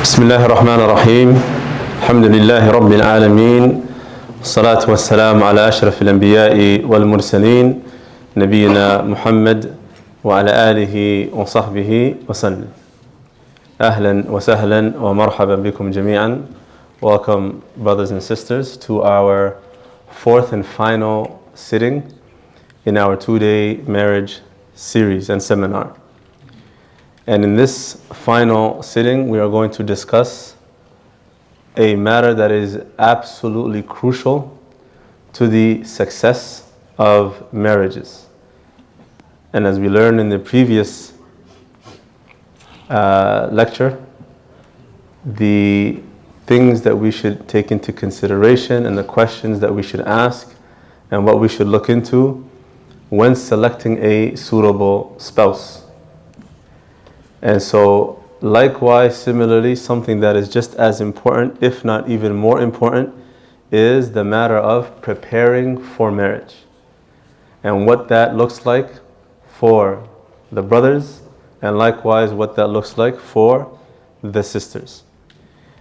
بسم الله الرحمن الرحيم الحمد لله رب العالمين الصلاة والسلام على أشرف الأنبياء والمرسلين نبينا محمد وعلى آله وصحبه وسلم. أهلا وسهلا ومرحبا بكم جميعا. Welcome, brothers and sisters, to our fourth and final sitting in our two-day marriage series and seminar. And in this final sitting, we are going to discuss a matter that is absolutely crucial to the success of marriages. And as we learned in the previous lecture, the things that we should take into consideration and the questions that we should ask and what we should look into when selecting a suitable spouse. And so, likewise, similarly, something that is just as important, if not even more important, is the matter of preparing for marriage. And what that looks like for the brothers, and likewise what that looks like for the sisters.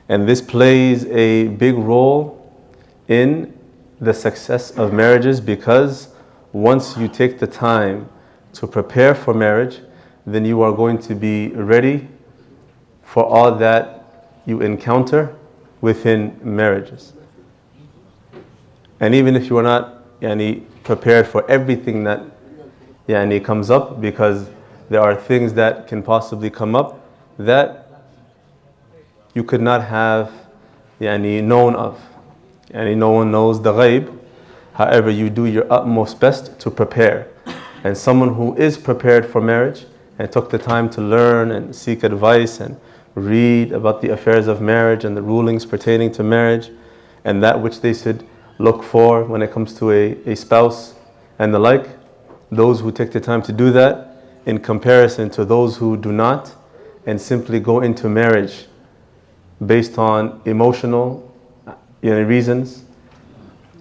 And this plays a big role in the success of marriages, because once you take the time to prepare for marriage, then you are going to be ready for all that you encounter within marriages. And even if you are not prepared for everything that comes up, because there are things that can possibly come up that you could not have known of. No one knows the ghaib. However, you do your utmost best to prepare. And someone who is prepared for marriage and took the time to learn and seek advice and read about the affairs of marriage and the rulings pertaining to marriage and that which they should look for when it comes to a spouse and the like, those who take the time to do that in comparison to those who do not and simply go into marriage based on emotional reasons,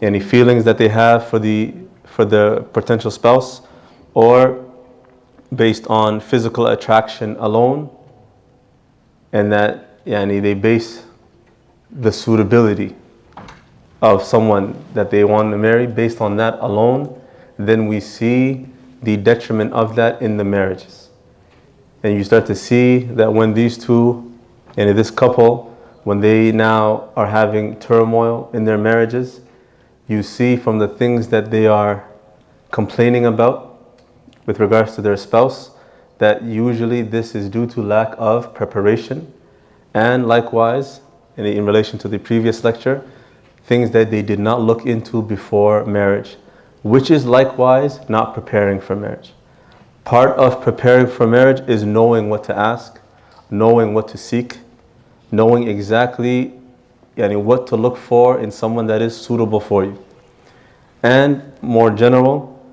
any feelings that they have for the potential spouse, or based on physical attraction alone, and that they base the suitability of someone that they want to marry based on that alone, then we see the detriment of that in the marriages. And you start to see that when these two, this couple, when they now are having turmoil in their marriages, you see from the things that they are complaining about with regards to their spouse, that usually this is due to lack of preparation. And likewise, in relation to the previous lecture, things that they did not look into before marriage, which is likewise not preparing for marriage. Part of preparing for marriage is knowing what to ask, knowing what to seek, knowing exactly what to look for in someone that is suitable for you. And more general,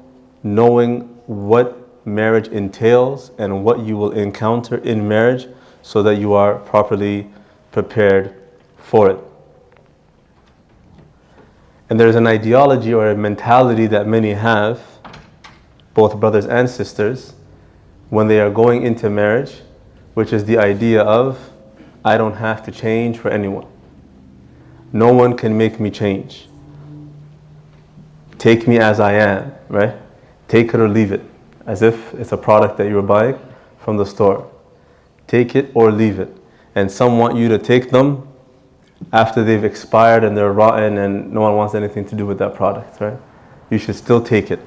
knowing what marriage entails and what you will encounter in marriage so that you are properly prepared for it. And there's an ideology or a mentality that many have, both brothers and sisters, when they are going into marriage, which is the idea of, I don't have to change for anyone. No one can make me change. Take me as I am, right? Take it or leave it, as if it's a product that you're buying from the store. Take it or leave it. And some want you to take them after they've expired and they're rotten and no one wants anything to do with that product, right? You should still take it.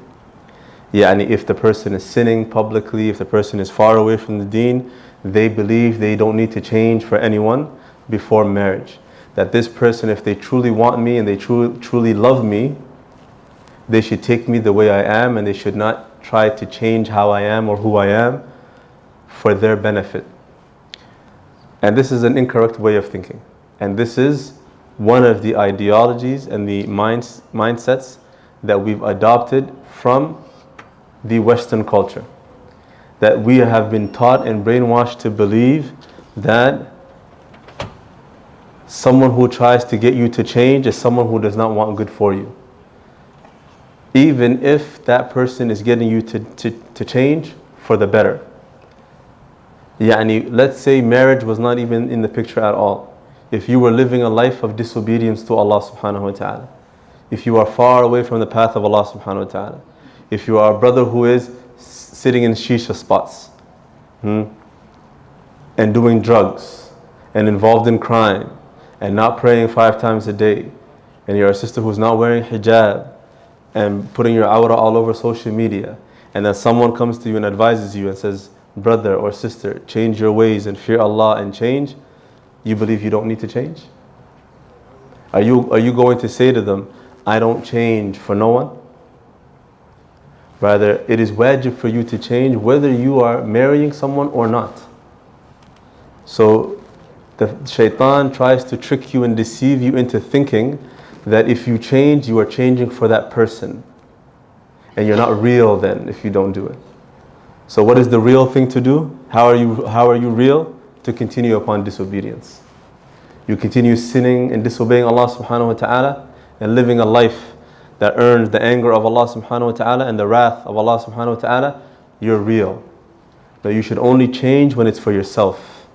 If the person is sinning publicly, if the person is far away from the deen, they believe they don't need to change for anyone before marriage. That this person, if they truly want me and they truly love me, they should take me the way I am, and they should not try to change how I am or who I am for their benefit. And this is an incorrect way of thinking. And this is one of the ideologies and the mindsets that we've adopted from the Western culture. That we have been taught and brainwashed to believe that someone who tries to get you to change is someone who does not want good for you. Even if that person is getting you to change for the better. Yani, let's say marriage was not even in the picture at all. If you were living a life of disobedience to Allah subhanahu wa ta'ala, if you are far away from the path of Allah subhanahu wa ta'ala, if you are a brother who is sitting in shisha spots, and doing drugs, and involved in crime, and not praying 5 times a day, and you're a sister who's not wearing hijab, and putting your awrah all over social media, and then someone comes to you and advises you and says, brother or sister, change your ways and fear Allah and change, you believe you don't need to change? Are you going to say to them, I don't change for no one? Rather, it is wajib for you to change whether you are marrying someone or not. So the shaitan tries to trick you and deceive you into thinking that if you change, you are changing for that person. And you're not real then if you don't do it. So what is the real thing to do? How are you real? To continue upon disobedience. You continue sinning and disobeying Allah subhanahu wa ta'ala and living a life that earns the anger of Allah subhanahu wa ta'ala and the wrath of Allah subhanahu wa ta'ala. You're real. But you should only change when it's for yourself.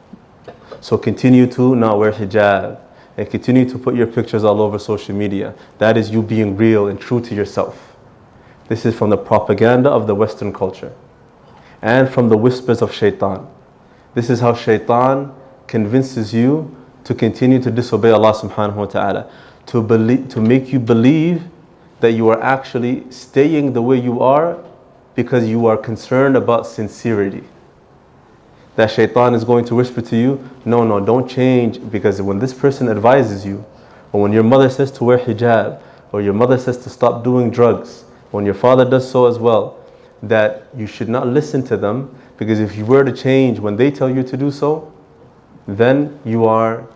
So continue to not wear hijab and continue to put your pictures all over social media. That is you being real and true to yourself. This is from the propaganda of the Western culture and from the whispers of shaitan. This is how shaitan convinces you to continue to disobey Allah subhanahu wa ta'ala, to make you believe that you are actually staying the way you are because you are concerned about sincerity. That shaitan is going to whisper to you, no, don't change, because when this person advises you, or when your mother says to wear hijab, or your mother says to stop doing drugs, when your father does so as well, that you should not listen to them, because if you were to change when they tell you to do so, then you are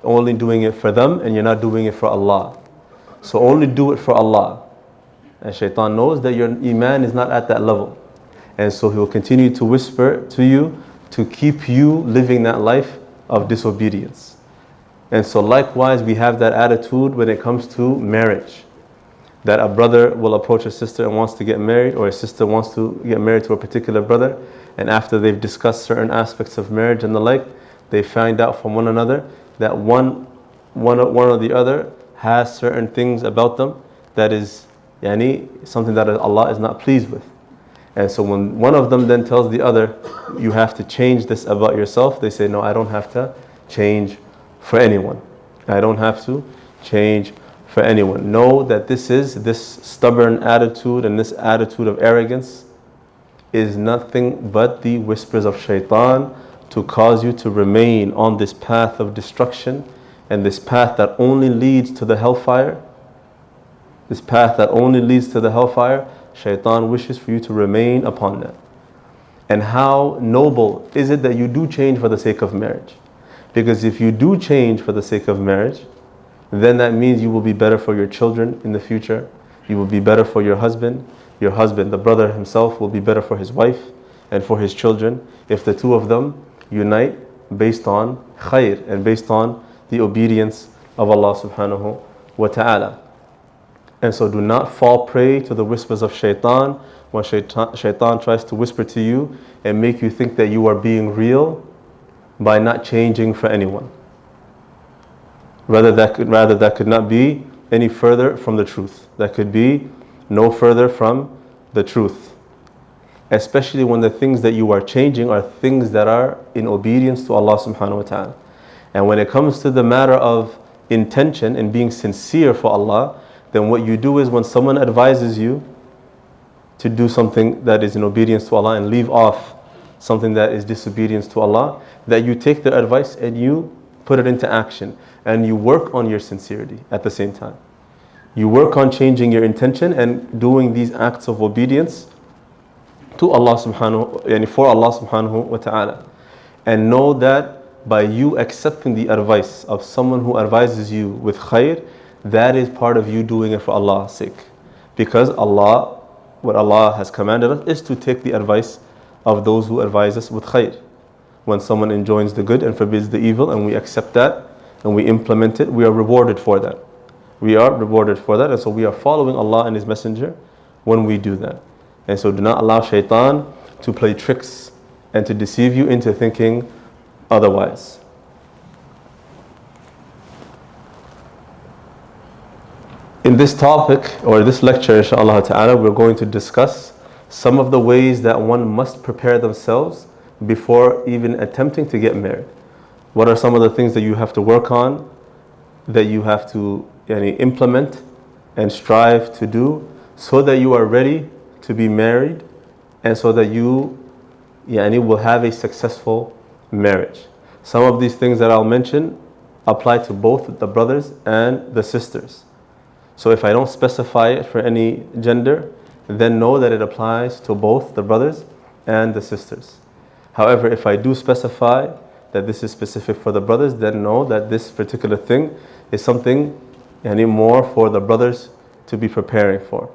only doing it for them and you're not doing it for Allah. So only do it for Allah. And shaitan knows that your iman is not at that level. And so he will continue to whisper to you to keep you living that life of disobedience. And so likewise we have that attitude when it comes to marriage. That a brother will approach a sister and wants to get married, or a sister wants to get married to a particular brother, and after they've discussed certain aspects of marriage and the like, they find out from one another that one or the other has certain things about them that is something that Allah is not pleased with. And so when one of them then tells the other, you have to change this about yourself, they say, no, I don't have to change for anyone. I don't have to change for anyone. Know that this stubborn attitude and this attitude of arrogance is nothing but the whispers of shaitan to cause you to remain on this path of destruction and this path that only leads to the hellfire. This path that only leads to the hellfire, shaitan wishes for you to remain upon that. And how noble is it that you do change for the sake of marriage? Because if you do change for the sake of marriage, then that means you will be better for your children in the future. You will be better for your husband. Your husband, the brother himself, will be better for his wife and for his children if the two of them unite based on khair and based on the obedience of Allah subhanahu wa ta'ala. And so do not fall prey to the whispers of shaitan when shaitan tries to whisper to you and make you think that you are being real by not changing for anyone. Rather that could not be any further from the truth. That could be no further from the truth. Especially when the things that you are changing are things that are in obedience to Allah subhanahu wa ta'ala. And when it comes to the matter of intention and being sincere for Allah, then what you do is when someone advises you to do something that is in obedience to Allah and leave off something that is disobedience to Allah, that you take their advice and you put it into action and you work on your sincerity at the same time. You work on changing your intention and doing these acts of obedience to Allah subhanahu, for Allah subhanahu wa ta'ala. And know that by you accepting the advice of someone who advises you with khair, that is part of you doing it for Allah's sake. Because Allah, what Allah has commanded us is to take the advice of those who advise us with khair. When someone enjoins the good and forbids the evil and we accept that and we implement it, we are rewarded for that. We are rewarded for that, and so we are following Allah and His Messenger when we do that. And so do not allow shaitan to play tricks and to deceive you into thinking otherwise. In this topic, or this lecture, inshaAllah ta'ala, we're going to discuss some of the ways that one must prepare themselves before even attempting to get married. What are some of the things that you have to work on, that you have to implement and strive to do, so that you are ready to be married, and so that you will have a successful marriage. Some of these things that I'll mention apply to both the brothers and the sisters. So if I don't specify it for any gender, then know that it applies to both the brothers and the sisters. However, if I do specify that this is specific for the brothers, then know that this particular thing is something more for the brothers to be preparing for.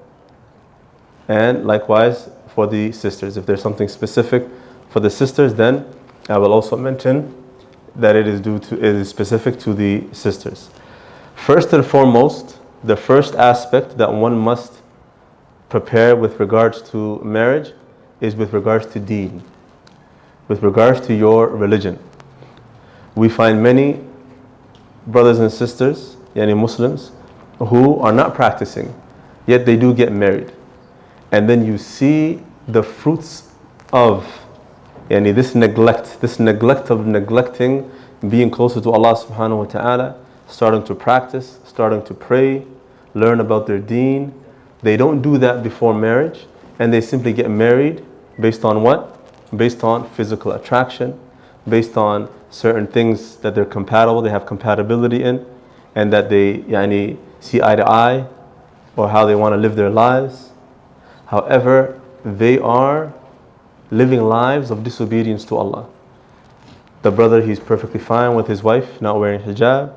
And likewise for the sisters. If there's something specific for the sisters, then I will also mention that it is specific to the sisters. First and foremost, the first aspect that one must prepare with regards to marriage is with regards to deen, with regards to your religion. We find many brothers and sisters, Muslims, who are not practicing, yet they do get married. And then you see the fruits of this neglect of neglecting being closer to Allah subhanahu wa ta'ala, starting to practice, starting to pray, learn about their deen. They don't do that before marriage, and they simply get married based on what? Based on physical attraction, based on certain things that they're compatible, they have compatibility in, and that they see eye to eye, or how they want to live their lives. However, they are living lives of disobedience to Allah. The brother, he's perfectly fine with his wife not wearing hijab.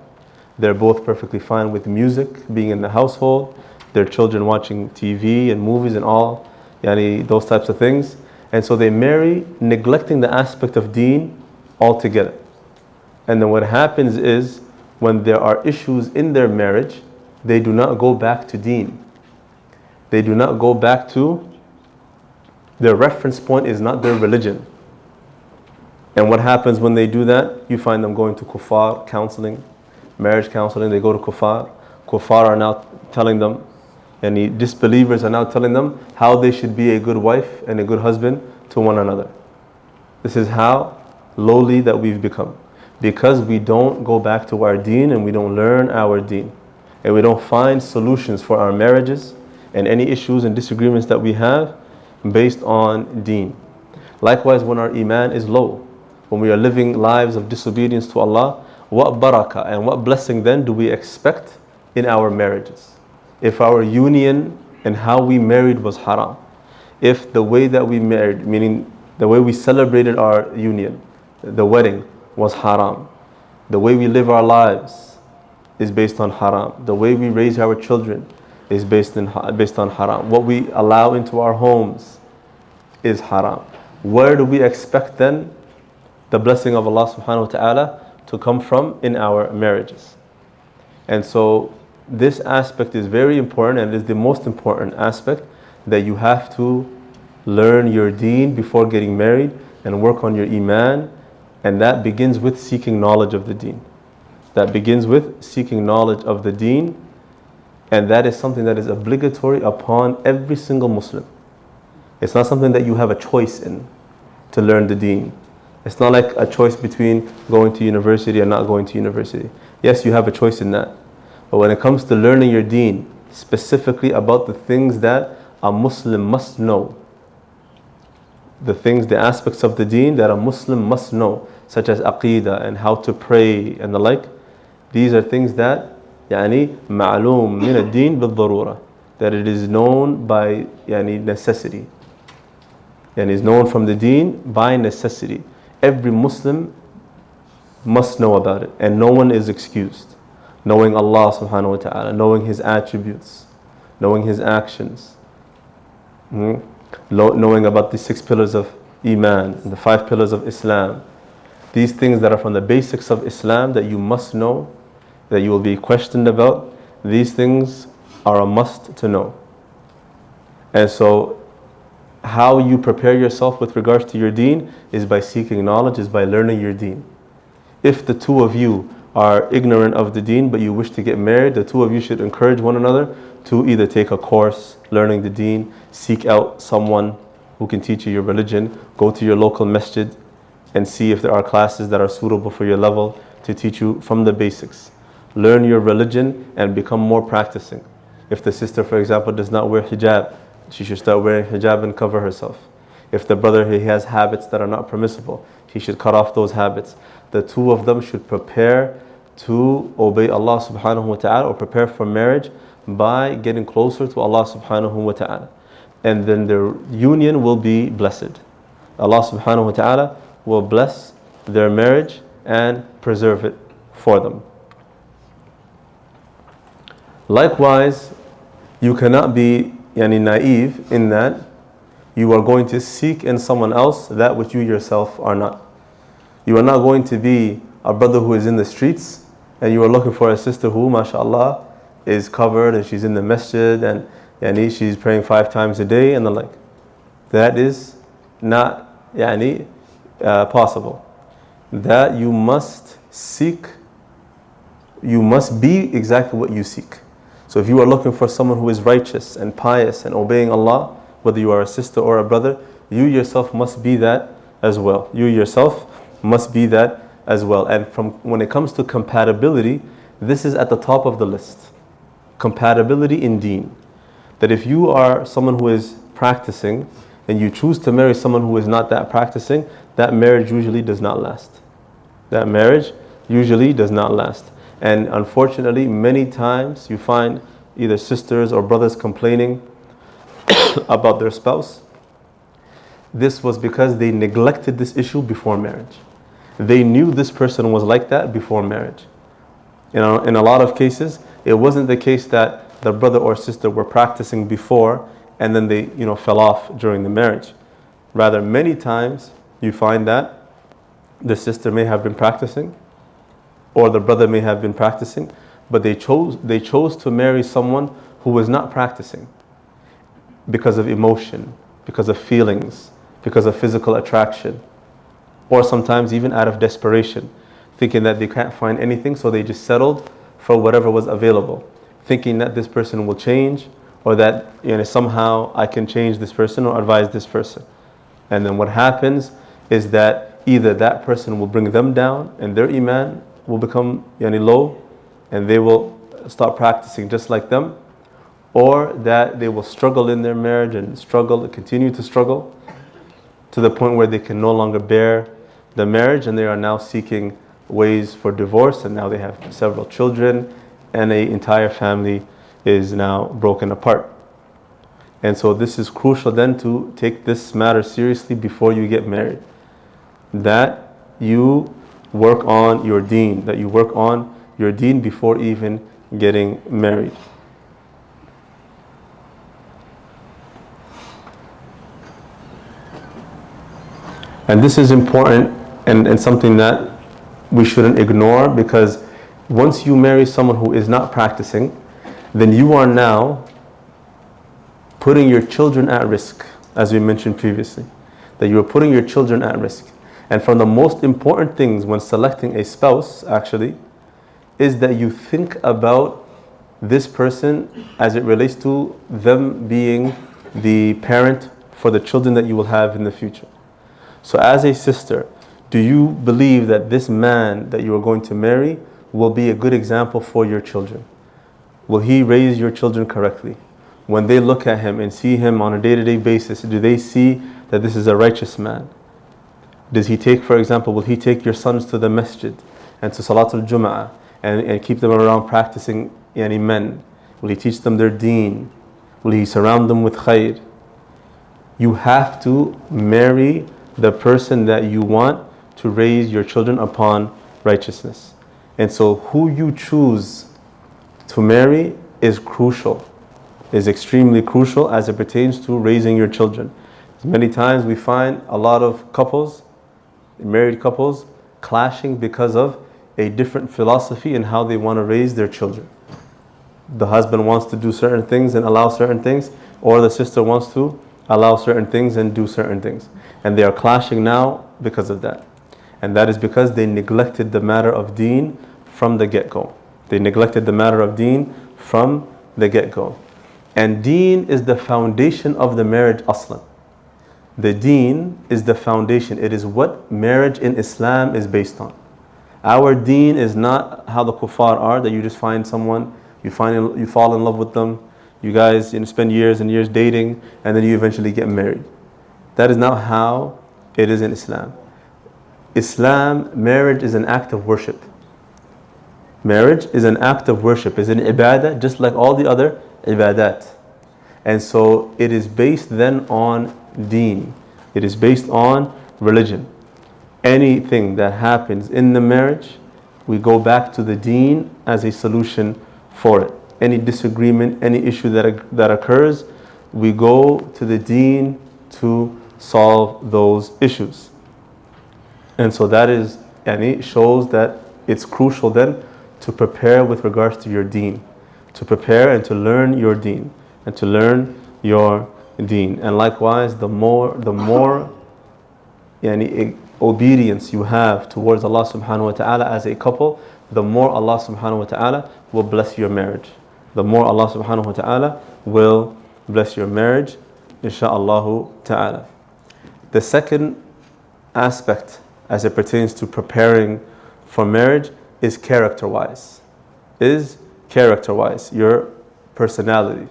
They're both perfectly fine with music, being in the household, their children watching TV and movies and all, those types of things. And so they marry neglecting the aspect of deen altogether. And then what happens is, when there are issues in their marriage, they do not go back to deen. They do not go back to, their reference point is not their religion. And what happens when they do that? You find them going to kuffar counseling, marriage counseling. They go to kuffar. Kuffar are now telling them, and the disbelievers are now telling them how they should be a good wife and a good husband to one another. This is how lowly that we've become, because we don't go back to our deen, and we don't learn our deen, and we don't find solutions for our marriages and any issues and disagreements that we have based on deen. Likewise, when our iman is low, when we are living lives of disobedience to Allah, what barakah and what blessing then do we expect in our marriages? If our union and how we married was haram, if the way that we married, meaning the way we celebrated our union, the wedding, was haram, the way we live our lives is based on haram, the way we raise our children is based on haram, what we allow into our homes is haram, where do we expect then the blessing of Allah subhanahu wa ta'ala to come from in our marriages? And so this aspect is very important, and is the most important aspect, that you have to learn your deen before getting married and work on your iman. And that begins with seeking knowledge of the deen. That begins with seeking knowledge of the deen, and that is something that is obligatory upon every single Muslim. It's not something that you have a choice in, to learn the deen. It's not like a choice between going to university and not going to university. Yes, you have a choice in that. But when it comes to learning your deen, specifically about the things that a Muslim must know, the aspects of the deen that a Muslim must know, such as aqeedah and how to pray and the like, these are things that ma'loom min ad-din bil-darura, that it is known by necessity, and is known from the deen by necessity. Every Muslim must know about it, and no one is excused. Knowing Allah subhanahu wa ta'ala, knowing His attributes, knowing His actions, knowing about the 6 pillars of Iman, the 5 pillars of Islam. These things that are from the basics of Islam that you must know, that you will be questioned about, these things are a must to know. And so how you prepare yourself with regards to your deen is by seeking knowledge, is by learning your deen. If the two of you are ignorant of the deen but you wish to get married, the two of you should encourage one another to either take a course learning the deen, seek out someone who can teach you your religion, go to your local masjid and see if there are classes that are suitable for your level to teach you from the basics. Learn your religion and become more practicing. If the sister, for example, does not wear hijab, she should start wearing hijab and cover herself. If the brother, he has habits that are not permissible, he should cut off those habits. The two of them should prepare to obey Allah subhanahu wa ta'ala, or prepare for marriage by getting closer to Allah subhanahu wa ta'ala. And then their union will be blessed. Allah subhanahu wa ta'ala will bless their marriage and preserve it for them. Likewise, you cannot be naive in that you are going to seek in someone else that which you yourself are not. You are not going to be a brother who is in the streets and you are looking for a sister who, mashallah, is covered and she's in the masjid and she's praying 5 times a day and the like. That is not possible. That you must seek, you must be exactly what you seek. So if you are looking for someone who is righteous and pious and obeying Allah, whether you are a sister or a brother, you yourself must be that as well. You yourself must be that as well. And when it comes to compatibility, this is at the top of the list. Compatibility in deen. That if you are someone who is practicing and you choose to marry someone who is not that practicing, that marriage usually does not last. That marriage usually does not last. And unfortunately, many times you find either sisters or brothers complaining about their spouse. This was because they neglected this issue before marriage. They knew this person was like that before marriage. In a lot of cases, it wasn't the case that the brother or sister were practicing before and then they fell off during the marriage. Rather, many times you find that the sister may have been practicing or the brother may have been practicing, but they chose to marry someone who was not practicing because of emotion, because of feelings, because of physical attraction, or sometimes even out of desperation, thinking that they can't find anything, so they just settled for whatever was available, thinking that this person will change, or that somehow I can change this person or advise this person. And then what happens is that either that person will bring them down and their iman will become low and they will start practicing just like them, or that they will struggle in their marriage and continue to struggle to the point where they can no longer bear the marriage and they are now seeking ways for divorce, and now they have several children and an entire family is now broken apart. And so this is crucial then to take this matter seriously before you get married. That you work on your deen, before even getting married. And this is important and something that we shouldn't ignore, because once you marry someone who is not practicing, then you are now putting your children at risk, as we mentioned previously, that you are putting your children at risk. And from the most important things when selecting a spouse, actually, is that you think about this person as it relates to them being the parent for the children that you will have in the future. So as a sister, do you believe that this man that you are going to marry will be a good example for your children? Will he raise your children correctly? When they look at him and see him on a day-to-day basis, do they see that this is a righteous man? Does he take, for example, will he take your sons to the masjid and to Salatul Jum'ah and keep them around practicing men? Will he teach them their deen? Will he surround them with khair? You have to marry the person that you want to raise your children upon righteousness. And so who you choose to marry is crucial, is extremely crucial as it pertains to raising your children. Many times we find a lot of couples, married couples, clashing because of a different philosophy in how they want to raise their children. The husband wants to do certain things and allow certain things, or the sister wants to allow certain things and do certain things. And they are clashing now because of that. And that is because they neglected the matter of deen from the get-go. They neglected the matter of deen from the get-go. And deen is the foundation of the marriage aslan. The deen is the foundation. It is what marriage in Islam is based on. Our deen is not how the kuffar are, that you just find someone, you fall in love with them, you guys spend years and years dating, and then you eventually get married. That is not how it is in Islam. Islam, marriage is an act of worship. Marriage is an act of worship, is an ibadah, just like all the other ibadat. And so it is based then on deen. It is based on religion. Anything that happens in the marriage, we go back to the deen as a solution for it. Any disagreement, any issue that occurs, we go to the deen to solve those issues. And so that is, and it shows that it's crucial then to prepare with regards to your deen, to prepare and to learn your deen, and to learn your deen. And likewise, the more obedience you have towards Allah subhanahu wa ta'ala as a couple, the more Allah subhanahu wa ta'ala will bless your marriage. The more Allah subhanahu wa ta'ala will bless your marriage, insha'Allah ta'ala. The second aspect as it pertains to preparing for marriage is character-wise. Your personality.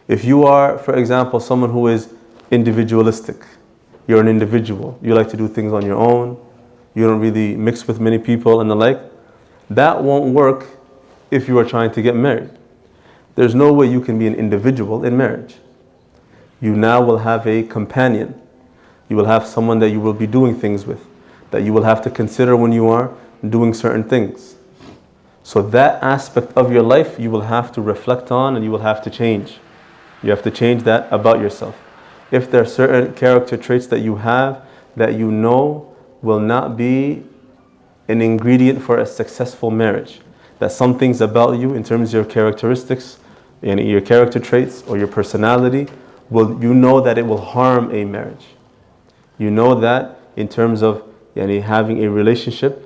If you are, for example, someone who is individualistic, you're an individual, you like to do things on your own, you don't really mix with many people and the like, that won't work if you are trying to get married. There's no way you can be an individual in marriage. You now will have a companion. You will have someone that you will be doing things with, that you will have to consider when you are doing certain things. So that aspect of your life you will have to reflect on and you will have to change. You have to change that about yourself. If there are certain character traits that you have that you know will not be an ingredient for a successful marriage, that some things about you in terms of your characteristics and your character traits or your personality, you know that it will harm a marriage. You know that in terms of having a relationship,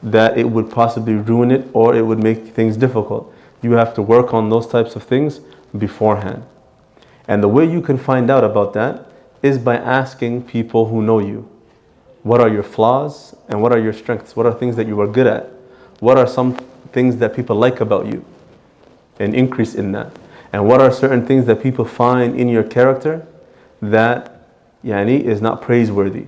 that it would possibly ruin it or it would make things difficult. You have to work on those types of things beforehand. And the way you can find out about that is by asking people who know you. What are your flaws and what are your strengths? What are things that you are good at? What are some things that people like about you? And increase in that. And what are certain things that people find in your character that is not praiseworthy?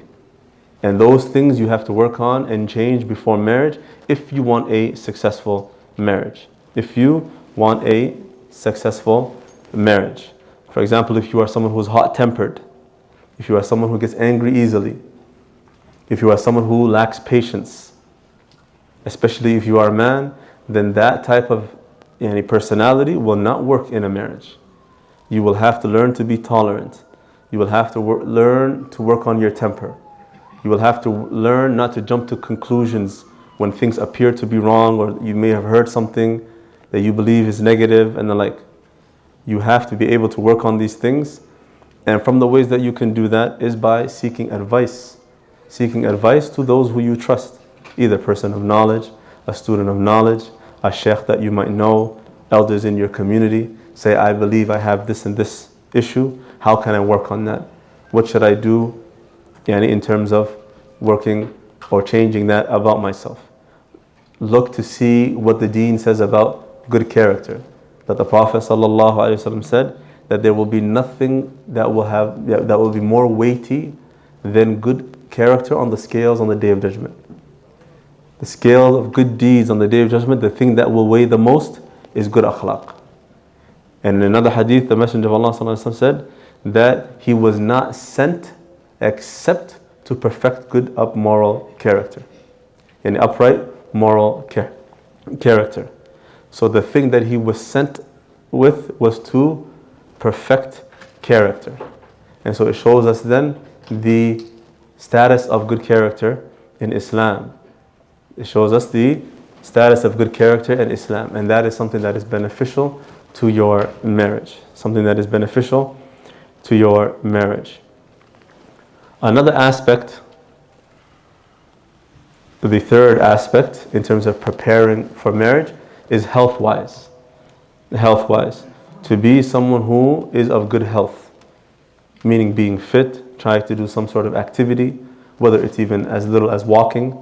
And those things you have to work on and change before marriage if you want a successful marriage. If you want a successful marriage. For example, if you are someone who's hot-tempered, if you are someone who gets angry easily, if you are someone who lacks patience, especially if you are a man, then that type of personality will not work in a marriage. You will have to learn to be tolerant. You will have to learn to work on your temper. You will have to learn not to jump to conclusions when things appear to be wrong or you may have heard something that you believe is negative and the like. You have to be able to work on these things. And from the ways that you can do that is by seeking advice. Seeking advice to those who you trust. Either a person of knowledge, a student of knowledge, a sheikh that you might know, elders in your community. Say, I believe I have this and this issue. How can I work on that? What should I do in terms of working or changing that about myself? Look to see what the deen says about good character. That the Prophet ﷺ said that there will be nothing that will be more weighty than good character on the scales on the Day of Judgment. The scale of good deeds on the Day of Judgment, the thing that will weigh the most is good akhlaq. And in another hadith, the Messenger of Allah ﷺ said that he was not sent except to perfect good moral character. And upright moral character. So the thing that he was sent with was to perfect character. And so it shows us then the status of good character in Islam. It shows us the status of good character in Islam. And that is something that is beneficial to your marriage. Something that is beneficial to your marriage. Another aspect, the third aspect in terms of preparing for marriage, is health-wise. Health-wise, to be someone who is of good health, meaning being fit, trying to do some sort of activity, whether it's even as little as walking,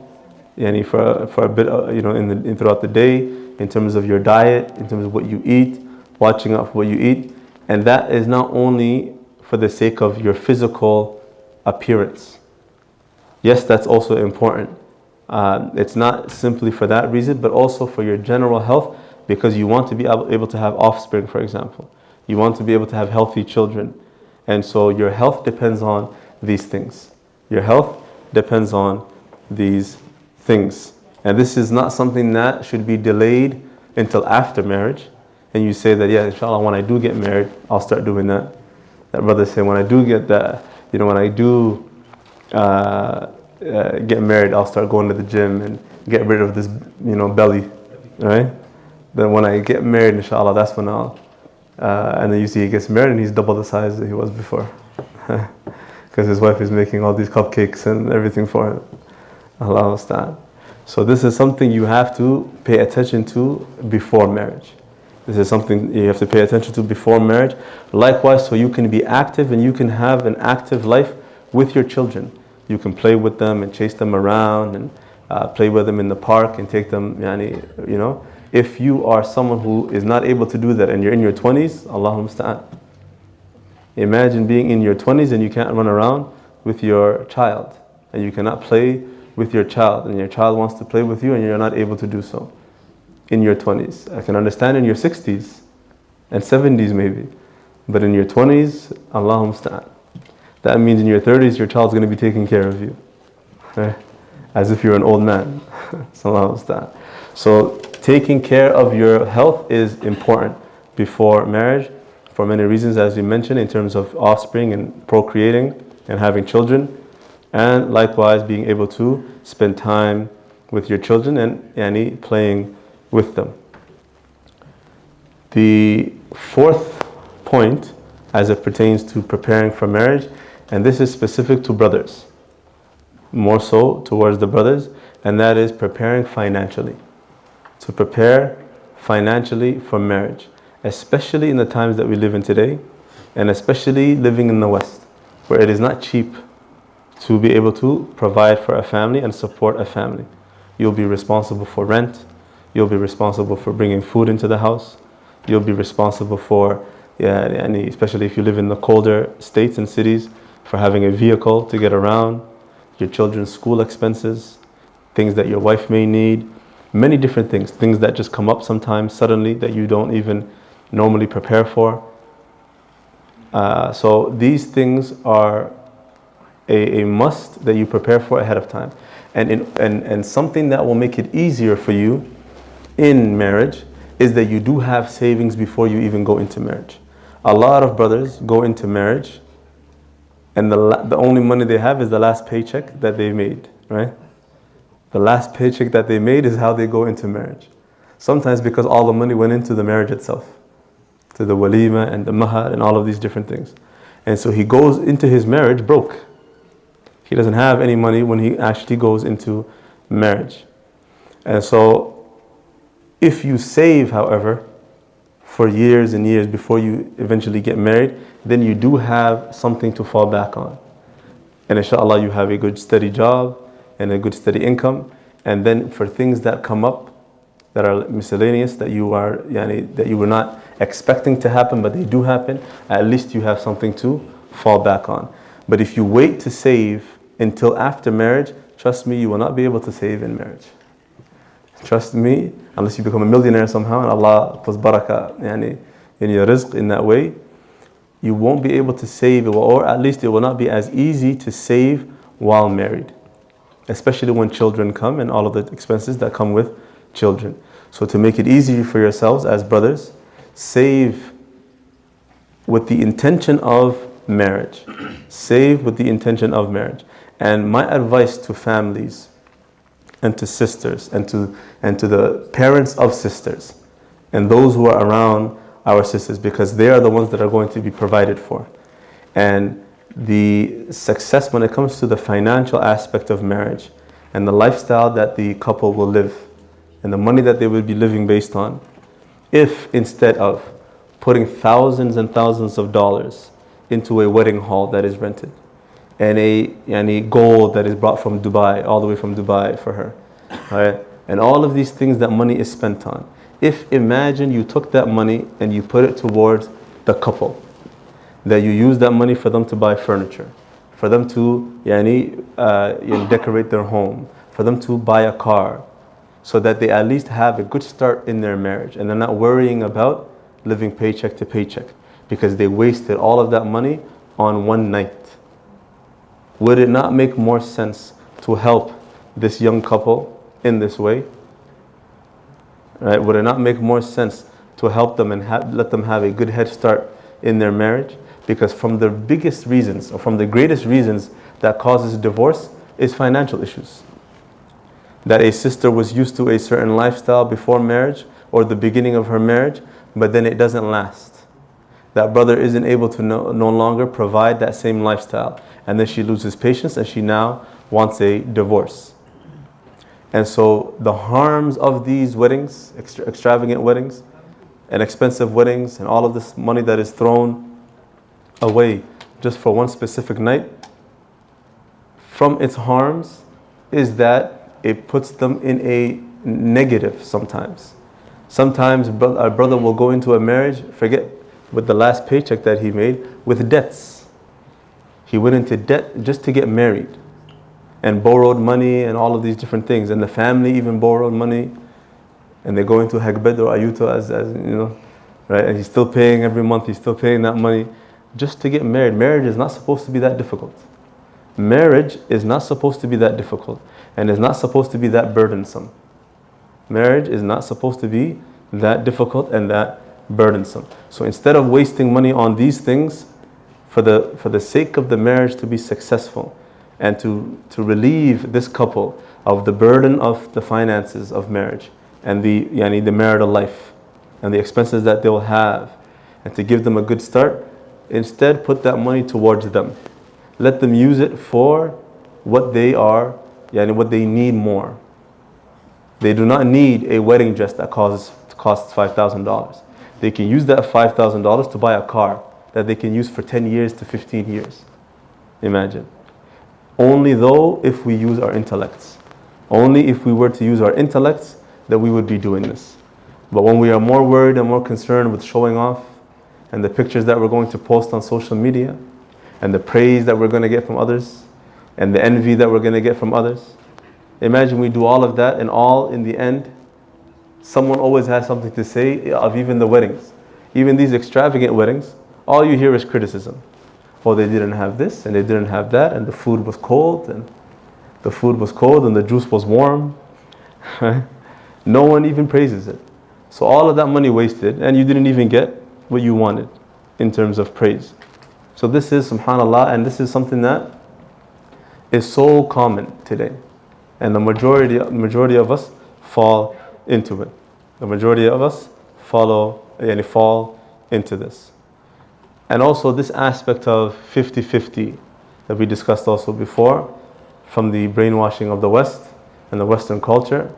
for a bit, throughout the day, in terms of your diet, in terms of what you eat, watching out for what you eat. And that is not only for the sake of your physical appearance. Yes, that's also important. It's not simply for that reason, but also for your general health, because you want to be able to have offspring, for example. You want to be able to have healthy children. And so your health depends on these things. Your health depends on these things. And this is not something that should be delayed until after marriage. And you say that, yeah, inshallah, when I do get married, I'll start doing that. That brother say, when I do get that, when I do get married, I'll start going to the gym and get rid of this, belly, right? Then when I get married, inshallah, that's when I'll, and then you see he gets married and he's double the size that he was before. Because his wife is making all these cupcakes and everything for him. Allah Ustadh. So this is something you have to pay attention to before marriage. This is something you have to pay attention to before marriage. Likewise, so you can be active and you can have an active life with your children. You can play with them and chase them around and play with them in the park and take them, If you are someone who is not able to do that and you're in your 20s, Allahumma musta'an. Imagine being in your 20s and you can't run around with your child, and you cannot play with your child, and your child wants to play with you and you're not able to do so in your 20s. I can understand in your 60s and 70s maybe, but in your 20s, Allahumma musta'an. That means in your 30s your child's going to be taking care of you, right? As if you're an old man. So taking care of your health is important before marriage for many reasons, as we mentioned, in terms of offspring and procreating and having children, and likewise being able to spend time with your children and playing with them. The fourth point, as it pertains to preparing for marriage, and this is specific to brothers, more so towards the brothers, and that is preparing financially. To prepare financially for marriage, especially in the times that we live in today, and especially living in the West, where it is not cheap to be able to provide for a family and support a family. You'll be responsible for rent, you'll be responsible for bringing food into the house, you'll be responsible for, especially if you live in the colder states and cities, for having a vehicle to get around, your children's school expenses, things that your wife may need, many different things that just come up sometimes suddenly that you don't even normally prepare for. So these things are a must that you prepare for ahead of time. And something that will make it easier for you in marriage is that you do have savings before you even go into marriage. A lot of brothers go into marriage and the only money they have is the last paycheck that they made, right? The last paycheck that they made is how they go into marriage. Sometimes because all the money went into the marriage itself, to the walima and the mahar and all of these different things. And so he goes into his marriage broke. He doesn't have any money when he actually goes into marriage. And so if you save, however, for years and years before you eventually get married, then you do have something to fall back on. And inshallah you have a good steady job and a good steady income. And then for things that come up that are miscellaneous, that you were not expecting to happen, but they do happen, at least you have something to fall back on. But if you wait to save until after marriage, trust me, you will not be able to save in marriage. Trust me, unless you become a millionaire somehow and Allah puts barakah in your rizq in that way, you won't be able to save, or at least it will not be as easy to save while married, especially when children come and all of the expenses that come with children. So to make it easier for yourselves as brothers, save with the intention of marriage. Save with the intention of marriage. And my advice to families and to sisters and to the parents of sisters and those who are around our sisters, because they are the ones that are going to be provided for, And the success when it comes to the financial aspect of marriage and the lifestyle that the couple will live and the money that they will be living based on, if instead of putting thousands and thousands of dollars into a wedding hall that is rented and a gold that is brought from Dubai, all the way from Dubai for her, right? And all of these things that money is spent on. If imagine you took that money and you put it towards the couple, that you use that money for them to buy furniture, for them to decorate their home, for them to buy a car, so that they at least have a good start in their marriage and they're not worrying about living paycheck to paycheck because they wasted all of that money on one night. Would it not make more sense to help this young couple in this way? Right? Would it not make more sense to help them and let them have a good head start in their marriage? Because from the biggest reasons, or from the greatest reasons that causes divorce is financial issues. That a sister was used to a certain lifestyle before marriage or the beginning of her marriage, but then it doesn't last. That brother isn't able to no longer provide that same lifestyle. And then she loses patience and she now wants a divorce. And so the harms of these weddings, extravagant weddings and expensive weddings and all of this money that is thrown away just for one specific night, from its harms is that it puts them in a negative sometimes. Sometimes a brother will go into a marriage, forget with the last paycheck that he made, with debts. He went into debt just to get married and borrowed money and all of these different things. And the family even borrowed money and they go into Hagbed or Ayuto as you know, right? And he's still paying every month, he's still paying that money just to get married. Marriage is not supposed to be that difficult. Marriage is not supposed to be that difficult and is not supposed to be that burdensome. Marriage is not supposed to be that difficult and that burdensome. So instead of wasting money on these things for the sake of the marriage to be successful and to relieve this couple of the burden of the finances of marriage and the marital life and the expenses that they'll have, and to give them a good start, instead put that money towards them. Let them use it for what they are, what they need more. They do not need a wedding dress that costs $5,000. They can use that $5,000 to buy a car that they can use for 10 years to 15 years. Imagine. Only though if we use our intellects. Only if we were to use our intellects that we would be doing this. But when we are more worried and more concerned with showing off and the pictures that we're going to post on social media and the praise that we're going to get from others and the envy that we're going to get from others, imagine we do all of that and all in the end, someone always has something to say of even the weddings. Even these extravagant weddings, all you hear is criticism. Oh, they didn't have this and they didn't have that and the food was cold and the juice was warm. No one even praises it. So all of that money wasted and you didn't even get what you wanted in terms of praise. So this is, subhanAllah, and this is something that is so common today. And the majority of us fall into it. The majority of us fall into this. And also this aspect of 50-50 that we discussed also before, from the brainwashing of the West and the Western culture,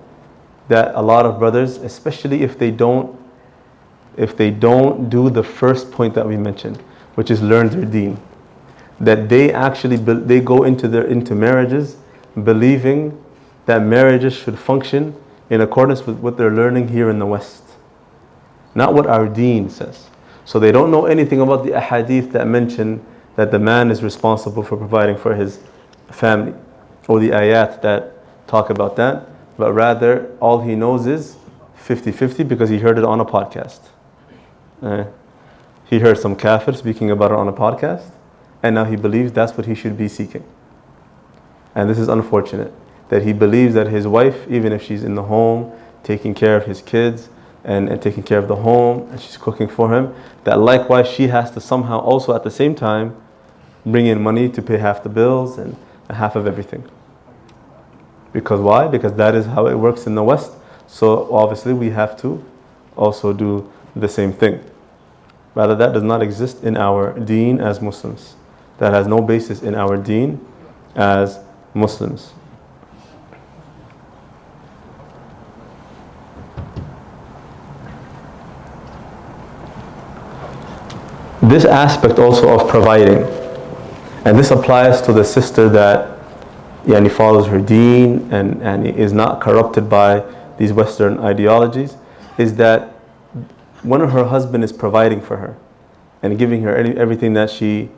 that a lot of brothers, especially if they don't do the first point that we mentioned, which is learn their deen, that they go into marriages believing that marriages should function in accordance with what they're learning here in the West, not what our deen says. So they don't know anything about the ahadith that mention that the man is responsible for providing for his family, or the ayat that talk about that, but rather all he knows is 50-50 because he heard it on a podcast. He heard some kafir speaking about it on a podcast, and now he believes that's what he should be seeking. And this is unfortunate, that he believes that his wife, even if she's in the home, taking care of his kids, and taking care of the home, and she's cooking for him, that likewise she has to somehow also at the same time bring in money to pay half the bills and half of everything. Because why? Because that is how it works in the West. So obviously we have to also do the same thing. Rather, that does not exist in our deen as Muslims. that has no basis in our deen as Muslims. This aspect also of providing, and this applies to the sister that follows her deen and is not corrupted by these Western ideologies, is that when her husband is providing for her and giving her everything that she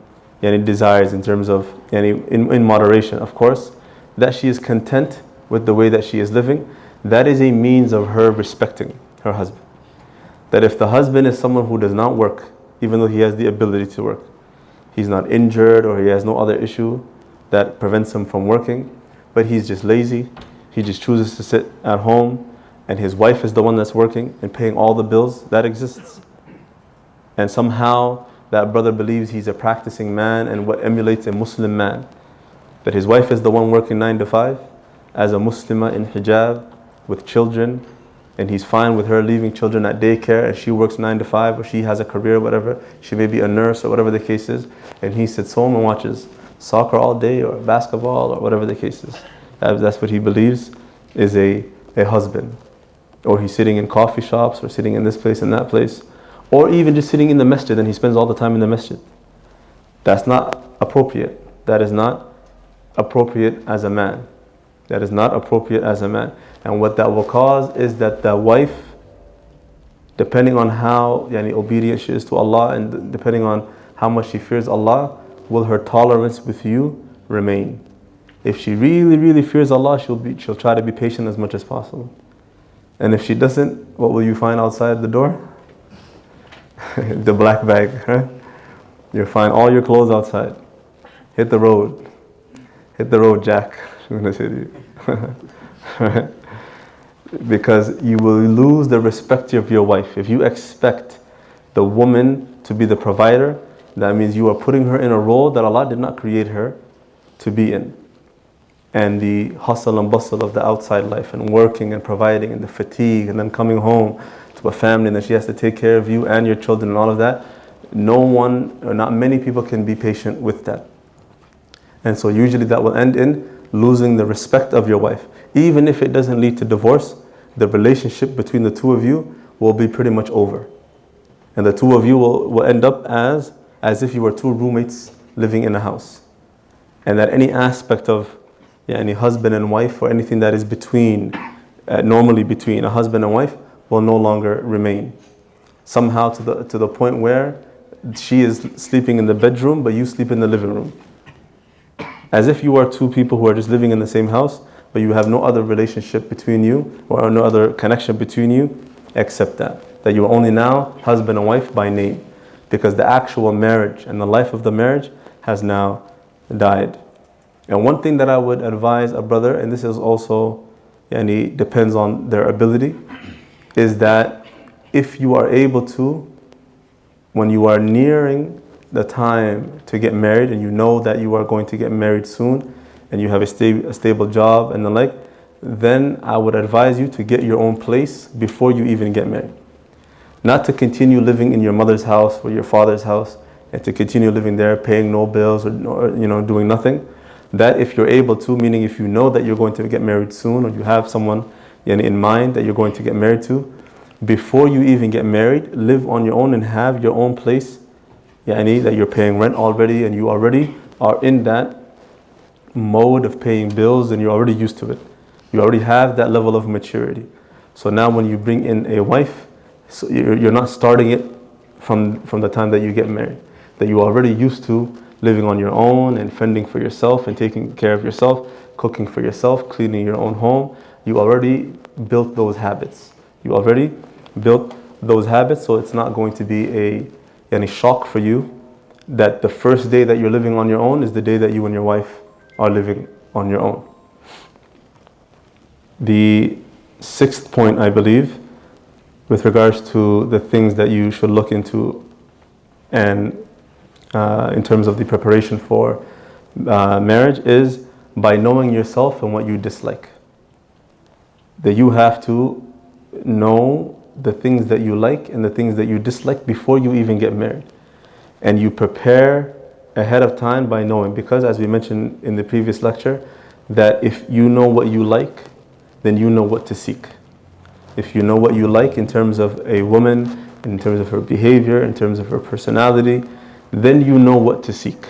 desires in terms of in moderation, of course, that she is content with the way that she is living, that is a means of her respecting her husband. That if the husband is someone who does not work, even though he has the ability to work, he's not injured or he has no other issue that prevents him from working, but he's just lazy, he just chooses to sit at home, and his wife is the one that's working and paying all the bills, that exists. And somehow that brother believes he's a practicing man and what emulates a Muslim man. That his wife is the one working 9 to 5 as a Muslimah in hijab with children, and he's fine with her leaving children at daycare, and she works 9 to 5, or she has a career, whatever. She may be a nurse or whatever the case is, and he sits home and watches soccer all day or basketball or whatever the case is. That's what he believes is a husband. Or he's sitting in coffee shops or sitting in this place and that place, or even just sitting in the masjid and he spends all the time in the masjid. That's not appropriate. That is not appropriate as a man. That is not appropriate as a man. And what that will cause is that the wife, depending on how obedient she is to Allah and depending on how much she fears Allah, will her tolerance with you remain. If she really, really fears Allah, she'll try to be patient as much as possible. And if she doesn't, what will you find outside the door? The black bag, right? You'll find all your clothes outside. Hit the road. Hit the road, Jack. I'm going to say to you. Because you will lose the respect of your wife. If you expect the woman to be the provider, that means you are putting her in a role that Allah did not create her to be in. And the hustle and bustle of the outside life and working and providing and the fatigue and then coming home to a family and then she has to take care of you and your children and all of that, no one or not many people can be patient with that. And so usually that will end in losing the respect of your wife. Even if it doesn't lead to divorce, the relationship between the two of you will be pretty much over. And the two of you will end up as if you were two roommates living in a house. And that any aspect of any husband and wife or anything that is normally between a husband and wife will no longer remain. Somehow to the point where she is sleeping in the bedroom but you sleep in the living room. As if you are two people who are just living in the same house, but you have no other relationship between you or no other connection between you except that you are only now husband and wife by name, because the actual marriage and the life of the marriage has now died. And one thing that I would advise a brother, and this is also depends on their ability, is that if you are able to, when you are nearing the time to get married and you know that you are going to get married soon and you have a stable job and the like, then I would advise you to get your own place before you even get married. Not to continue living in your mother's house or your father's house and to continue living there paying no bills or doing nothing. That if you're able to, meaning if you know that you're going to get married soon or you have someone in mind that you're going to get married to, before you even get married, live on your own and have your own place, that you're paying rent already and you already are in that mode of paying bills and you're already used to it. You already have that level of maturity. So now when you bring in a wife, so you're not starting it from the time that you get married. That you're already used to living on your own and fending for yourself and taking care of yourself, cooking for yourself, cleaning your own home. You already built those habits. You already built those habits, so it's not going to be any shock for you that the first day that you're living on your own is the day that you and your wife are living on your own. The sixth point, I believe, with regards to the things that you should look into and in terms of the preparation for marriage, is by knowing yourself and what you dislike. That you have to know the things that you like and the things that you dislike before you even get married. And you prepare ahead of time by knowing, because as we mentioned in the previous lecture, that if you know what you like, then you know what to seek. If you know what you like in terms of a woman, in terms of her behavior, in terms of her personality, then you know what to seek.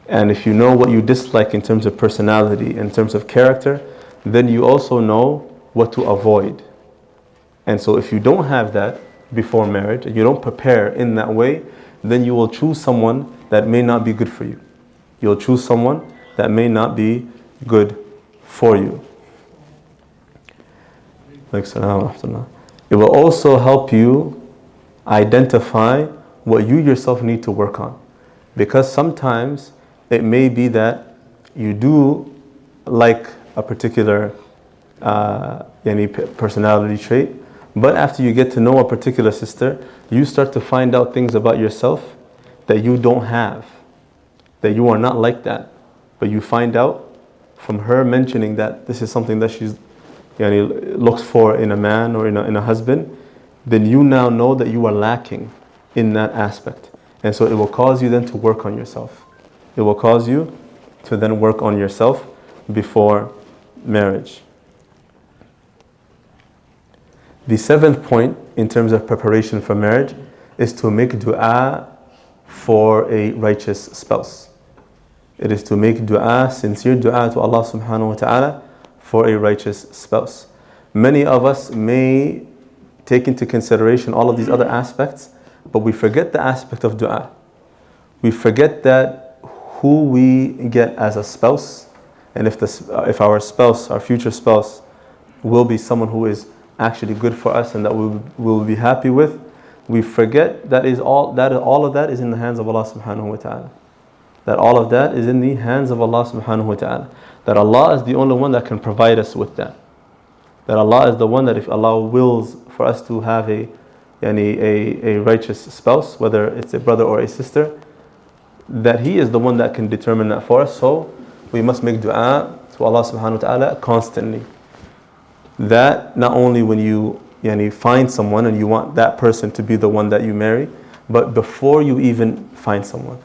And if you know what you dislike in terms of personality, in terms of character, then you also know what to avoid. And so if you don't have that before marriage, and you don't prepare in that way, then you will choose someone that may not be good for you. You'll choose someone that may not be good for you. It will also help you identify what you yourself need to work on. Because sometimes it may be that you do like a particular personality trait, but after you get to know a particular sister, you start to find out things about yourself that you don't have, that you are not like that. But you find out from her mentioning that this is something that she's looks for in a man or in a husband, then you now know that you are lacking in that aspect. And so it will cause you then to work on yourself. It will cause you to then work on yourself before marriage. The seventh point in terms of preparation for marriage is to make dua for a righteous spouse. It is to make dua, sincere dua to Allah subhanahu wa ta'ala for a righteous spouse. Many of us may take into consideration all of these other aspects, but we forget the aspect of dua. We forget that who we get as a spouse, and if our spouse, our future spouse, will be someone who is actually good for us and that we will be happy with, we forget that all of that is in the hands of Allah subhanahu wa ta'ala. That all of that is in the hands of Allah subhanahu wa ta'ala. That Allah is the only one that can provide us with that. That Allah is the one that if Allah wills for us to have a righteous spouse, whether it's a brother or a sister, that He is the one that can determine that for us. So we must make dua to Allah subhanahu wa ta'ala constantly. That not only when you find someone and you want that person to be the one that you marry, but before you even find someone.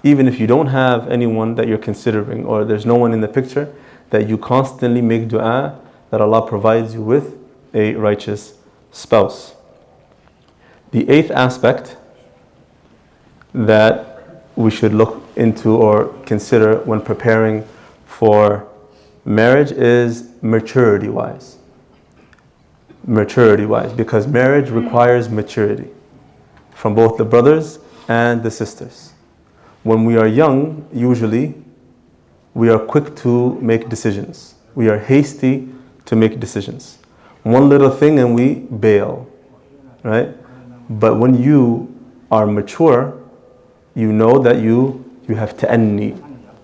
Even if you don't have anyone that you're considering or there's no one in the picture, that you constantly make dua that Allah provides you with a righteous spouse. The eighth aspect that we should look into or consider when preparing for marriage is maturity-wise. Maturity-wise, because marriage requires maturity from both the brothers and the sisters. When we are young, usually, we are quick to make decisions. We are hasty to make decisions. One little thing and we bail, right? But when you are mature, you know that you have ta'anni.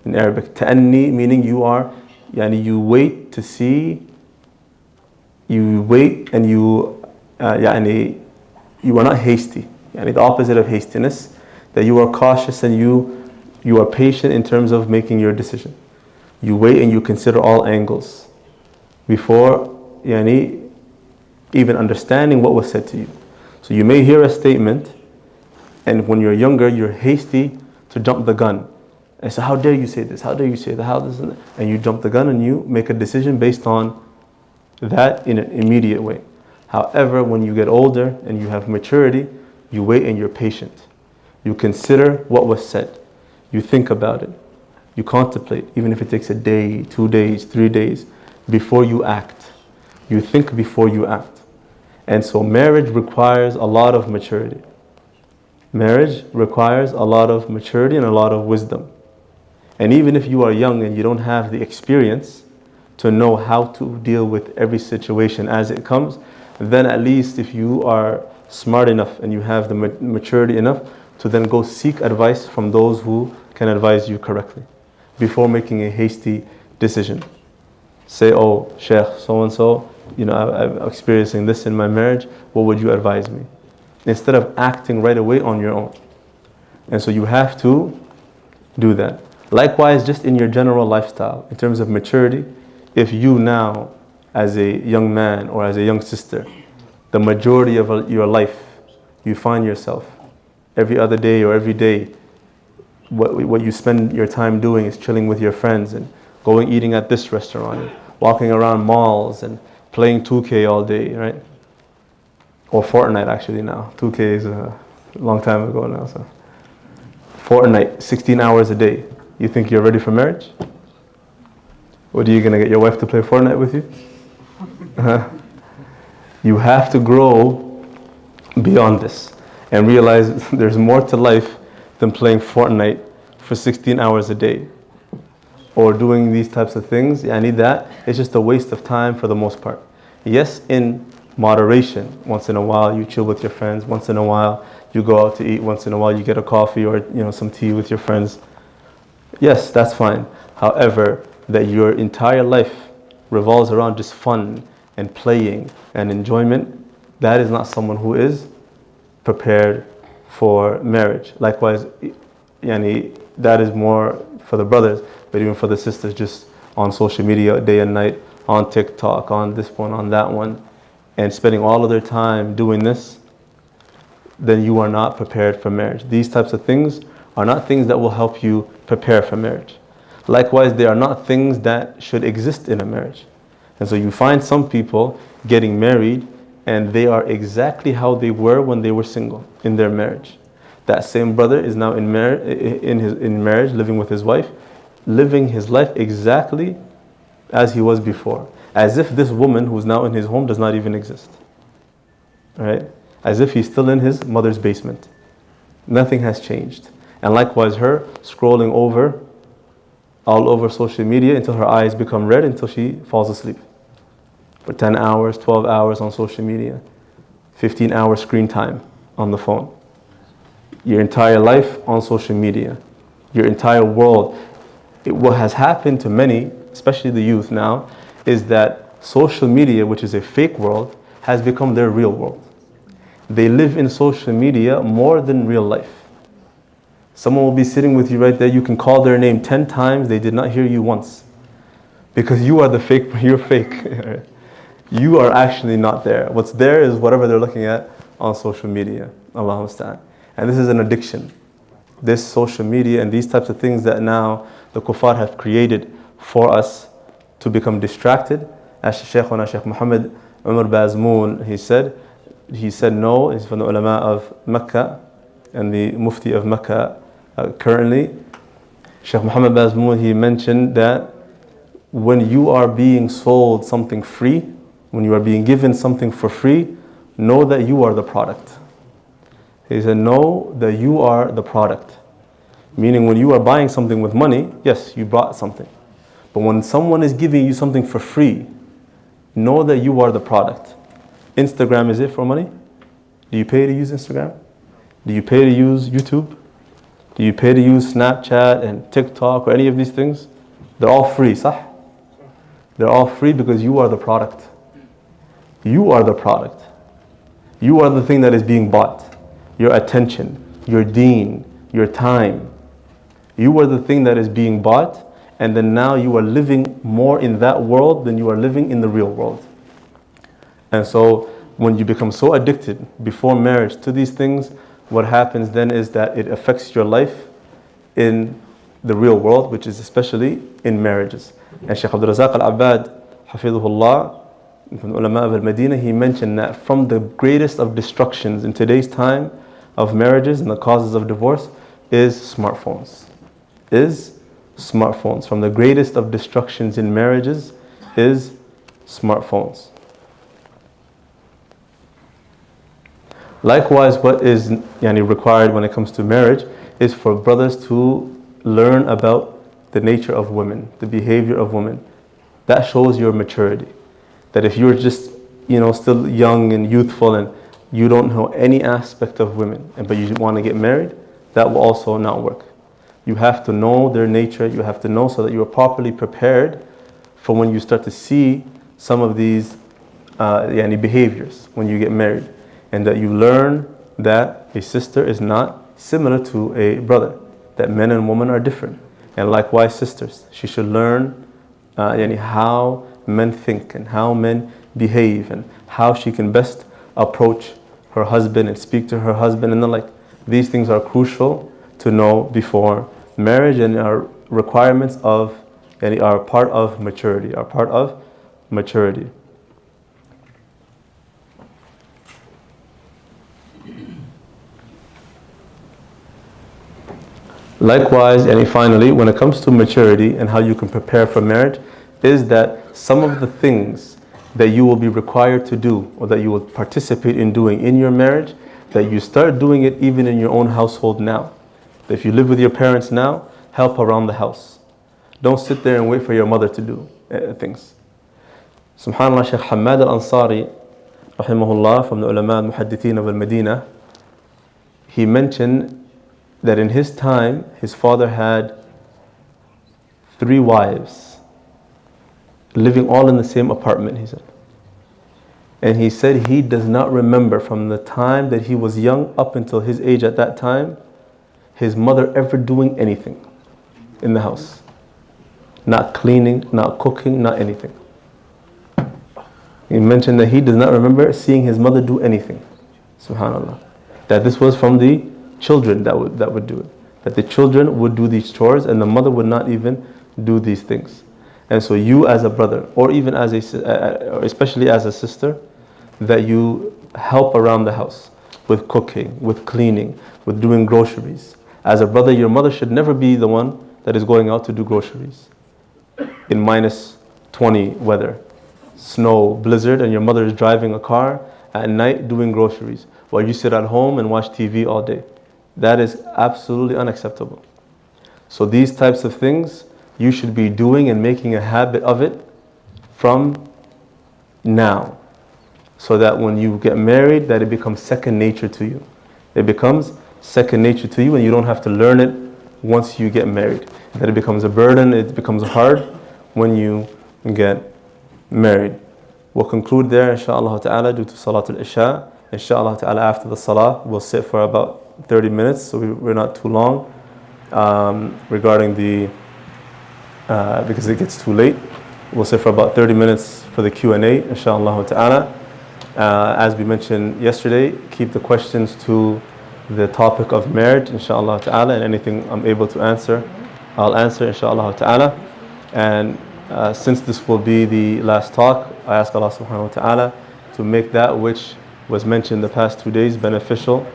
In Arabic, ta'anni meaning you wait to see, you wait and you are not hasty. The opposite of hastiness. That you are cautious and you are patient in terms of making your decision. You wait and you consider all angles before even understanding what was said to you. So you may hear a statement, and when you're younger, you're hasty to jump the gun. And so how dare you say this? How dare you say that? How does it? And you jump the gun and you make a decision based on that in an immediate way. However, when you get older and you have maturity, you wait and you're patient. You consider what was said. You think about it. You contemplate, even if it takes a day, 2 days, 3 days, before you act. You think before you act. And so marriage requires a lot of maturity. Marriage requires a lot of maturity and a lot of wisdom. And even if you are young and you don't have the experience to know how to deal with every situation as it comes, then at least if you are smart enough and you have the maturity enough to then go seek advice from those who can advise you correctly before making a hasty decision. Say, oh, Sheikh, so-and-so, I'm experiencing this in my marriage, what would you advise me? Instead of acting right away on your own. And so you have to do that. Likewise, just in your general lifestyle, in terms of maturity, if you now, as a young man or as a young sister, the majority of your life, you find yourself every other day or every day what you spend your time doing is chilling with your friends and going eating at this restaurant, and walking around malls and playing 2K all day, right? Or Fortnite actually now. 2K is a long time ago now. So Fortnite, 16 hours a day. You think you're ready for marriage? What are you gonna get your wife to play Fortnite with you? You have to grow beyond this and realize there's more to life than playing Fortnite for 16 hours a day or doing these types of things. I need that. It's just a waste of time for the most part. Yes, in moderation. Once in a while you chill with your friends. Once in a while you go out to eat. Once in a while you get a coffee or some tea with your friends. Yes, that's fine. However, that your entire life revolves around just fun and playing and enjoyment, that is not someone who is prepared for marriage. Likewise, that is more for the brothers, but even for the sisters, just on social media day and night, on TikTok, on this one, on that one, and spending all of their time doing this, then you are not prepared for marriage. These types of things are not things that will help you prepare for marriage. Likewise, they are not things that should exist in a marriage. And so you find some people getting married and they are exactly how they were when they were single in their marriage. That same brother is now in marriage, living with his wife, living his life exactly as he was before. As if this woman who's now in his home does not even exist. Right? As if he's still in his mother's basement. Nothing has changed. And likewise her scrolling all over social media until her eyes become red until she falls asleep. For 10 hours, 12 hours on social media, 15 hours screen time on the phone. Your entire life on social media, your entire world. What has happened to many, especially the youth now, is that social media, which is a fake world, has become their real world. They live in social media more than real life. Someone will be sitting with you right there, you can call their name 10 times, they did not hear you once. Because you are the fake, you're fake. You are actually not there. What's there is whatever they're looking at on social media. Allahu Musta'an. And this is an addiction. This social media and these types of things that now the kuffar have created for us to become distracted. As Shaykhuna Shaykh Muhammad Umar Bazmoon, he said no, he's from the ulama of Mecca and the mufti of Mecca currently. Shaykh Muhammad Bazmoon, he mentioned that when you are being sold something free, when you are being given something for free, know that you are the product. He said, know that you are the product. Meaning when you are buying something with money, yes, you bought something. But when someone is giving you something for free, know that you are the product. Instagram, is it for money? Do you pay to use Instagram? Do you pay to use YouTube? Do you pay to use Snapchat and TikTok or any of these things? They're all free, sah? They're all free because you are the product. You are the product. You are the thing that is being bought. Your attention, your deen, your time. You are the thing that is being bought, and then now you are living more in that world than you are living in the real world. And so when you become so addicted before marriage to these things, what happens then is that it affects your life in the real world, which is especially in marriages. And Shaykh Abdul Razak al-Abbad, Hafidhullah, from the ulama of al-Madinah, he mentioned that from the greatest of destructions in today's time of marriages and the causes of divorce is smartphones. From the greatest of destructions in marriages is smartphones. Likewise, what is required when it comes to marriage is for brothers to learn about the nature of women, the behavior of women. That shows your maturity. That if you're just, still young and youthful and you don't know any aspect of women, but you want to get married, that will also not work. You have to know their nature. You have to know so that you are properly prepared for when you start to see some of these behaviors when you get married. And that you learn that a sister is not similar to a brother, that men and women are different. And likewise sisters, she should learn how men think and how men behave and how she can best approach her husband and speak to her husband and the like. These things are crucial to know before marriage and are requirements of, and are part of maturity, are part of maturity. Likewise, and finally, when it comes to maturity and how you can prepare for marriage, is that some of the things that you will be required to do or that you will participate in doing in your marriage, that you start doing it even in your own household now. If you live with your parents now, help around the house. Don't sit there and wait for your mother to do things. SubhanAllah, Shaykh Hamad al-Ansari, rahimahullah, from the ulama al-muhaddithin of al-Medina, he mentioned that in his time, his father had 3 wives, living all in the same apartment, he said. And he said he does not remember from the time that he was young up until his age at that time, his mother ever doing anything in the house. Not cleaning, not cooking, not anything. He mentioned that he does not remember seeing his mother do anything. SubhanAllah. That this was from the children that would do it. That the children would do these chores and the mother would not even do these things. And so you as a brother, or even as especially as a sister, that you help around the house with cooking, with cleaning, with doing groceries. As a brother, your mother should never be the one that is going out to do groceries in -20 weather, snow, blizzard, and your mother is driving a car at night doing groceries while you sit at home and watch TV all day. That is absolutely unacceptable. So these types of things you should be doing and making a habit of it from now, so that when you get married, that it becomes second nature to you. It becomes second nature to you and you don't have to learn it once you get married. That it becomes a burden, it becomes hard when you get married. We'll conclude there, inshaAllah ta'ala, due to Salat al-Isha. Inshallah ta'ala, after the Salah, we'll sit for about 30 minutes, so we're not too long regarding the, because it gets too late. We'll sit for about 30 minutes for the Q&A, inshallah ta'ala. As we mentioned yesterday, keep the questions to the topic of marriage, inshallah ta'ala, and anything I'm able to answer, I'll answer, inshallah ta'ala. And since this will be the last talk, I ask Allah subhanahu wa ta'ala to make that which was mentioned the past 2 days beneficial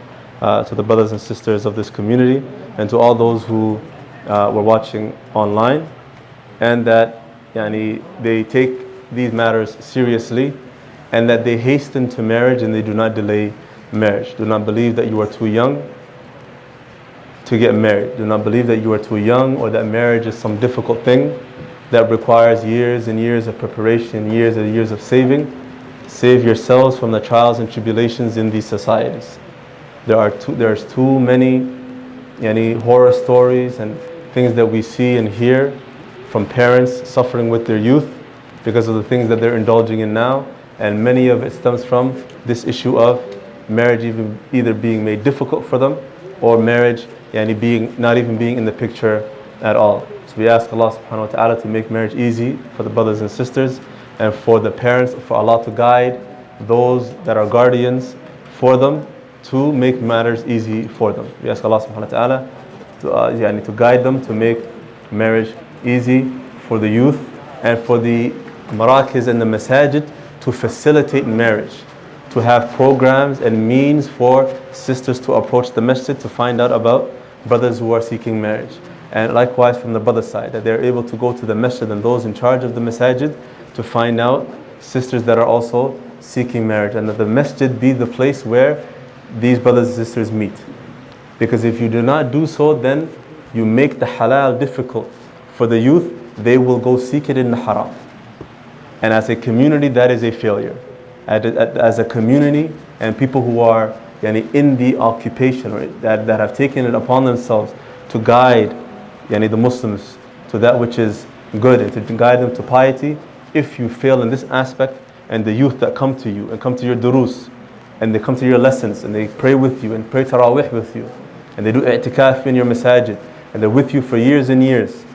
to the brothers and sisters of this community and to all those who were watching online, and that they take these matters seriously and that they hasten to marriage and they do not delay marriage. Do not believe that you are too young to get married. Do not believe that you are too young or that marriage is some difficult thing that requires years and years of preparation, years and years of saving. Save yourselves from the trials and tribulations in these societies. There's too many horror stories and things that we see and hear from parents suffering with their youth because of the things that they're indulging in now, and many of it stems from this issue of marriage either being made difficult for them or marriage not even being in the picture at all. So we ask Allah subhanahu wa ta'ala to make marriage easy for the brothers and sisters, and for the parents, for Allah to guide those that are guardians for them to make matters easy for them. We ask Allah subhanahu wa ta'ala to guide them to make marriage easy for the youth, and for the marakiz and the masajid to facilitate marriage, to have programs and means for sisters to approach the masjid to find out about brothers who are seeking marriage. And likewise from the brother side, that they're able to go to the masjid and those in charge of the masajid to find out sisters that are also seeking marriage, and that the masjid be the place where these brothers and sisters meet. Because if you do not do so, then you make the halal difficult for the youth. They will go seek it in the haram. And as a community, that is a failure. As a community and people who are in the occupation, or that have taken it upon themselves to guide the Muslims to that which is good and to guide them to piety, if you fail in this aspect, and the youth that come to you and come to your durus and they come to your lessons and they pray with you and pray tarawih with you and they do i'tikaf in your masajid and they're with you for years and years,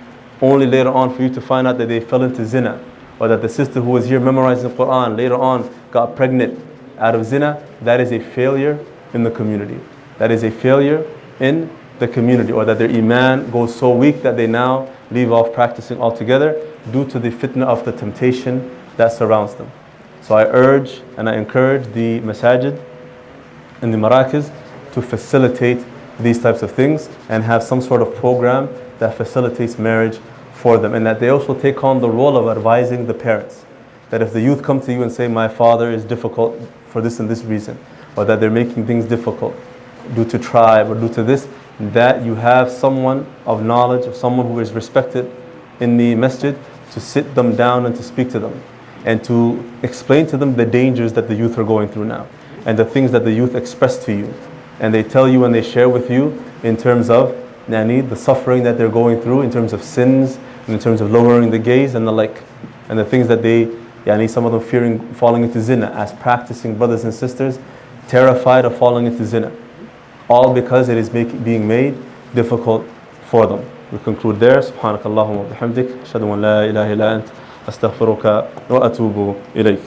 only later on for you to find out that they fell into zina, or that the sister who was here memorizing the Quran later on got pregnant out of zina, that is a failure in the community. That is a failure in the community, or that their iman goes so weak that they now leave off practicing altogether due to the fitna of the temptation that surrounds them. So I urge and I encourage the masajid and the marakiz to facilitate these types of things and have some sort of program that facilitates marriage for them, and that they also take on the role of advising the parents. That if the youth come to you and say, my father is difficult for this and this reason, or that they're making things difficult due to tribe or due to this, that you have someone of knowledge, of someone who is respected in the masjid, to sit them down and to speak to them and to explain to them the dangers that the youth are going through now and the things that the youth express to you, and they tell you and they share with you in terms of the suffering that they're going through, in terms of sins, and in terms of lowering the gaze and the like, and the things that they, some of them fearing falling into zina, as practicing brothers and sisters, terrified of falling into zina, all because it is being made difficult for them. We conclude there. Subhanakallahumma wa bihamdik, ashhadu an la ilaha illa ant, astaghfiruka wa atubu ilayk.